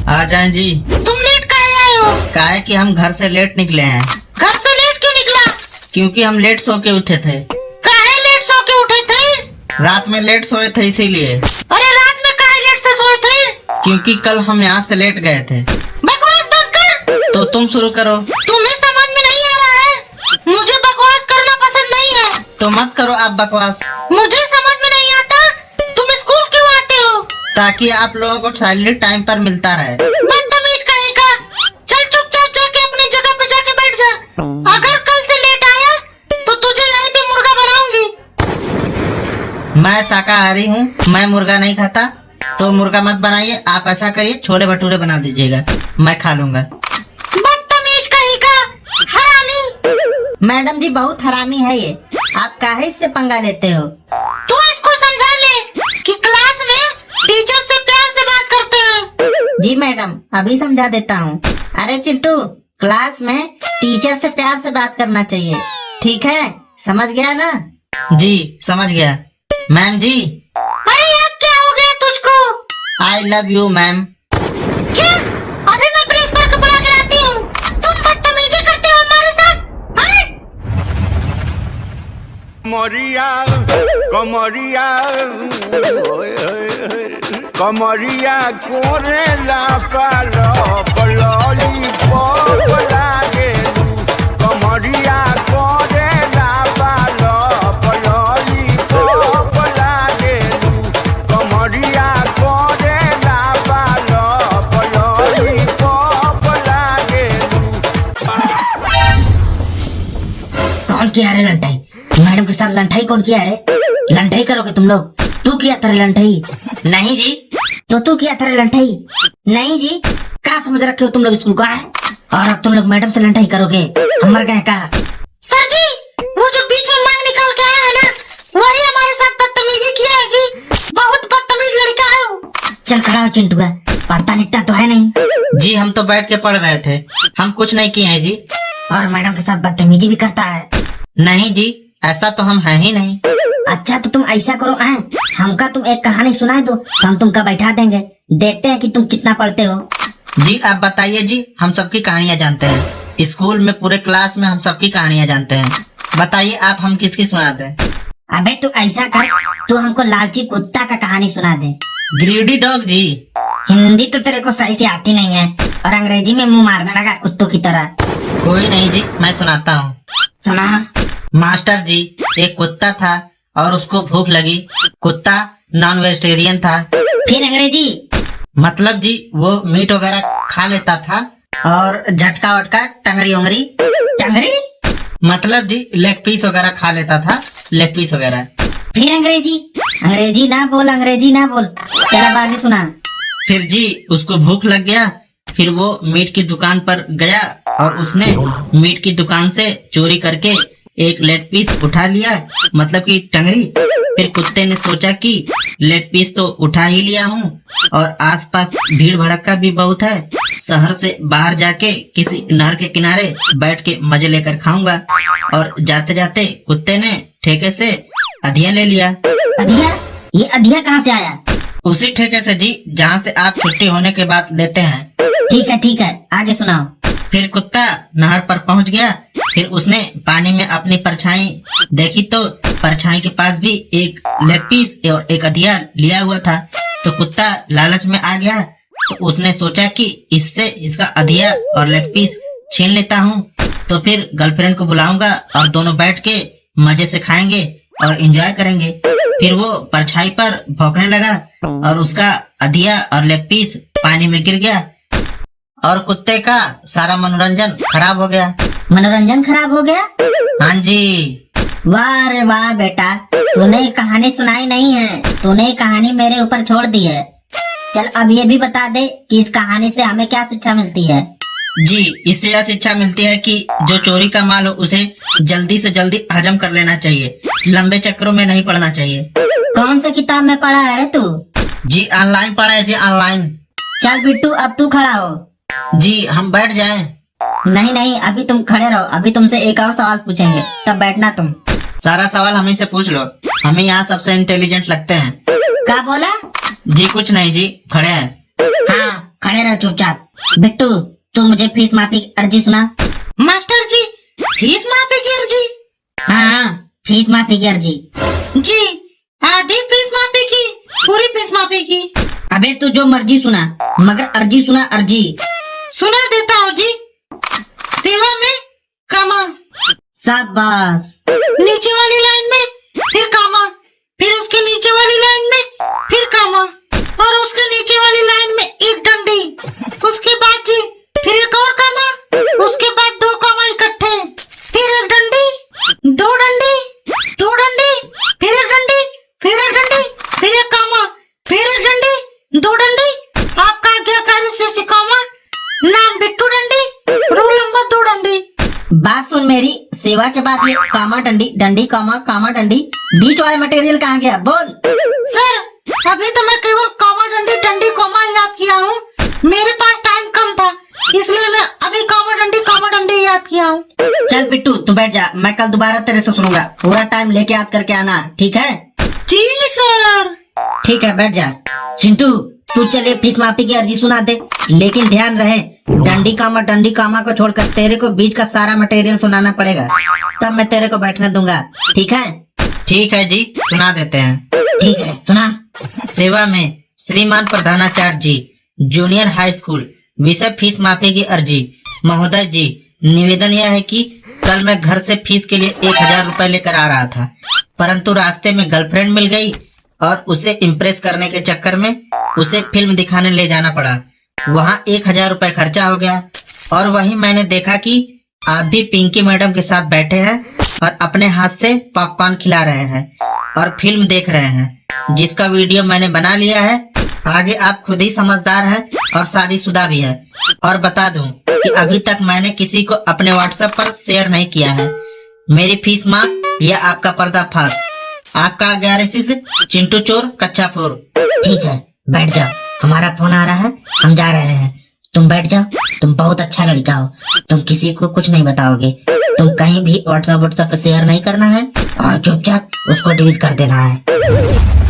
आ जाएं जी। तुम लेट काहे आए हो? काहे कि हम घर से लेट निकले हैं। घर से लेट क्यों निकला? क्योंकि हम लेट सो के उठे थे। काहे लेट सो के उठे थे? रात में लेट सोए थे इसीलिए। अरे रात में काहे लेट से सोए थे? क्योंकि कल हम यहाँ से लेट गए थे। बकवास बंद कर। तो तुम शुरू करो। तुम्हें समझ में नहीं आ रहा है? मुझे बकवास करना पसंद नहीं है। तो मत करो आप बकवास। मुझे समझ में नहीं आता तुम स्कूल क्यों आते हो? ताकि आप लोगों को सैलरी टाइम पर मिलता रहे। बदतमीज कहीं का। चल चुपचाप जाके अपनी जगह पे जाके बैठ जा। अगर कल से लेट आया तो तुझे यहीं पे मुर्गा बनाऊंगी। मैं शाकाहारी हूँ, मैं मुर्गा नहीं खाता। तो मुर्गा मत बनाइए, आप ऐसा करिए छोले भटूरे बना दीजिएगा, मैं खा लूंगा। बदतमीज कहीं का, हरामी। मैडम जी बहुत हरामी है ये, आप काहे इससे पंगा लेते हो? तू इसको समझा ले कि क्लास में टीचर से प्यार से बात करते हैं। जी मैडम अभी समझा देता हूँ। अरे चिंटू, क्लास में टीचर से प्यार से बात करना चाहिए, ठीक है? समझ गया ना? जी समझ गया। मैम जी, अरे यार क्या हो गया तुझको? I love you ma'am. क्या? अभी मैं प्रिंसिपल को बुला के लाती हूँ। तुम बदतमीजी करते हो हमारे साथ, हाँ? कमरिया कमरिया कमरिया कोरेला पालो पलोली पॉप लागे कमरिया कोरेला पालो पलोली पॉप लागे कमरिया कोरेला पालो पलोली पॉप लागे। कौन किया रे लंठाई? मैडम के साथ लंठाई कौन किया रे? लंठाई करोगे तुम लोग? तू किया था रे लंठाई? नहीं जी। तो तू किया था रे लंठाई? नहीं जी। क्या समझ रखे हो तुम लोग स्कूल को है? और अब तुम लोग मैडम से लंठाई करोगे? हम मर गए क्या? सर जी, वो जो बीच में मांग निकाल के आया है ना, वही हमारे साथ बदतमीजी किया है जी। बहुत बदतमीज लड़का है वो। चल खड़ा हो चिंटू, पढ़ता लिखता तो है नहीं? जी हम तो बैठ के पढ़ रहे थे, हम कुछ नहीं किए हैं जी। और मैडम के साथ बदतमीजी भी करता है? नहीं जी, ऐसा तो हम हैं ही नहीं। अच्छा तो तुम ऐसा करो हमका तुम एक कहानी सुनाए दो, तो हम तुमका बैठा देंगे, देखते हैं कि तुम कितना पढ़ते हो। जी आप बताइए जी, हम सबकी कहानियाँ जानते हैं। स्कूल में पूरे क्लास में हम सबकी कहानियाँ जानते हैं। बताइए आप, हम किसकी सुनाते हैं? अबे तू ऐसा कर, तू हमको लालची कुत्ता का कहानी सुना दे। ग्रीडी डॉग जी। हिंदी तो तेरे को सही से आती नहीं है और अंग्रेजी में मुंह मारने लगा कुत्तों की तरह। कोई नहीं जी, मैं सुनाता हूँ। सुना। मास्टर जी, एक कुत्ता था और उसको भूख लगी। कुत्ता नॉन वेजिटेरियन था। फिर अंग्रेजी? मतलब जी वो मीट वगैरह खा लेता था और झटका वटका टंगरी उंगरी। टंगरी? मतलब जी लेग पीस वगैरह खा लेता था, लेग पीस वगैरह। फिर अंग्रेजी? अंग्रेजी ना बोल, अंग्रेजी ना बोल। चला आगे सुना। फिर जी उसको भूख लग गया, फिर वो मीट की दुकान पर गया और उसने मीट की दुकान से चोरी करके एक लेग पीस उठा लिया, मतलब कि टंगरी। फिर कुत्ते ने सोचा कि लेग पीस तो उठा ही लिया हूँ और आसपास भीड़ भड़का भी बहुत है, शहर से बाहर जाके किसी नहर के किनारे बैठ के मजे लेकर खाऊंगा। और जाते जाते कुत्ते ने ठेके से अधिया ले लिया। अधिया? ये अधिया कहाँ से आया? उसी ठेके से जी, जहाँ से आप छुट्टी होने के बाद लेते हैं। ठीक है आगे सुनाओ। फिर कुत्ता नहर पर पहुंच गया। फिर उसने पानी में अपनी परछाई देखी तो परछाई के पास भी एक लेग पीस और एक अधिया लिया हुआ था। तो कुत्ता लालच में आ गया, तो उसने सोचा कि इससे इसका अधिया और लेग पीस छीन लेता हूँ, तो फिर गर्लफ्रेंड को बुलाऊंगा और दोनों बैठ के मजे से खाएंगे और एंजॉय करेंगे। फिर वो परछाई पर भौंकने लगा और उसका अधिया और लेग पीस पानी में गिर गया और कुत्ते का सारा मनोरंजन खराब हो गया। मनोरंजन खराब हो गया? हाँ जी। वाह रे वाह बेटा, तूने कहानी सुनाई नहीं है, तूने कहानी मेरे ऊपर छोड़ दी है। चल अब ये भी बता दे कि इस कहानी से हमें क्या शिक्षा मिलती है? जी इससे यह शिक्षा मिलती है कि जो चोरी का माल हो उसे जल्दी से जल्दी हजम कर लेना चाहिए, लंबे चक्रों में नहीं पढ़ना चाहिए। कौन से किताब में पढ़ा है रे तू? जी ऑनलाइन पढ़ा है जी, ऑनलाइन। चल बिट्टू अब तू खड़ा हो। जी हम बैठ जाएं? नहीं अभी तुम खड़े रहो, अभी तुमसे एक और सवाल पूछेंगे तब बैठना तुम। सारा सवाल हमें से पूछ लो, हमें यहाँ सबसे इंटेलिजेंट लगते हैं। क्या बोला? जी कुछ नहीं जी, खड़े हैं। हाँ खड़े रहो चुपचाप। बिट्टू तू मुझे फीस माफी की अर्जी सुना। मास्टर जी, फीस माफी की अर्जी? हाँ, फीस माफी की अर्जी। जी, आधी फीस माफी की, पूरी फीस माफी की। अबे तू जो मर्जी सुना, मगर अर्जी सुना, अर्जी। सुना देता हूँ जी। सेवा में कामा, शाबाश। नीचे वाली लाइन में फिर कामा, फिर उसके नीचे वाली लाइन में फिर कामा, और उसके नीचे वाली लाइन में एक डंडी, उसके बाद जी फिर एक और कामा, उसके बाद दो कामा इकट्ठे, फिर एक डंडी, दो डंडी, दो डंडी, फिर एक डंडी, फिर एक डंडी, फिर एक कामा, फिर एक डंडी, दो डंडी। आपका आज्ञाकारी से सिकामा, नाम बिट्टू डंडी, रोल नंबर 2 डंडी। बात सुन मेरी, सेवा के बाद ये कामा डंडी, डंडी कामा, कामा डंडी, बीच वाला मटेरियल कहाँ गया? बोल। सर, अभी तो मैं केवल कामा डंडी, डंडी कामा याद किया हूँ। मेरे पास टाइम कम था, इसलिए मैं अभी कामा डंडी याद किया हूँ। चल बिट्टू तू बैठ जा, मैं कल दोबारा तेरे से सुनूंगा। पूरा टाइम लेके याद करके आना, ठीक है? जी सर। ठीक है, बैठ जा। चिंटू तू चले फीस माफी की अर्जी सुना दे, लेकिन ध्यान रहे डंडी कामा को छोड़कर तेरे को बीच का सारा मटेरियल सुनाना पड़ेगा, तब मैं तेरे को बैठने दूंगा, ठीक है? ठीक है जी, सुना देते हैं। ठीक है, सुना। सेवा में श्रीमान प्रधानाचार्य जी, जूनियर हाई स्कूल, विषय फीस माफी की अर्जी। महोदय जी, निवेदन यह है कि कल मैं घर से फीस के लिए 1000 रुपए लेकर आ रहा था, परंतु रास्ते में गर्लफ्रेंड मिल गई और उसे इम्प्रेस करने के चक्कर में उसे फिल्म दिखाने ले जाना पड़ा। वहाँ 1000 रुपए खर्चा हो गया, और वहीं मैंने देखा कि आप भी पिंकी मैडम के साथ बैठे हैं और अपने हाथ से पॉपकॉर्न खिला रहे हैं और फिल्म देख रहे हैं, जिसका वीडियो मैंने बना लिया है। आगे आप खुद ही समझदार हैं और शादीशुदा भी है। और बता दूं कि अभी तक मैंने किसी को अपने व्हाट्सएप पर शेयर नहीं किया है। मेरी फीस माफ या आपका पर्दाफाश। आपका 11 चिंटू चोर कच्चा फोर। ठीक है, बैठ जाओ, हमारा फोन आ रहा है, हम जा रहे हैं। तुम बैठ जाओ, तुम बहुत अच्छा लड़का हो, तुम किसी को कुछ नहीं बताओगे, तुम कहीं भी व्हाट्सएप पे शेयर नहीं करना है और चुपचाप उसको डिलीट कर देना है।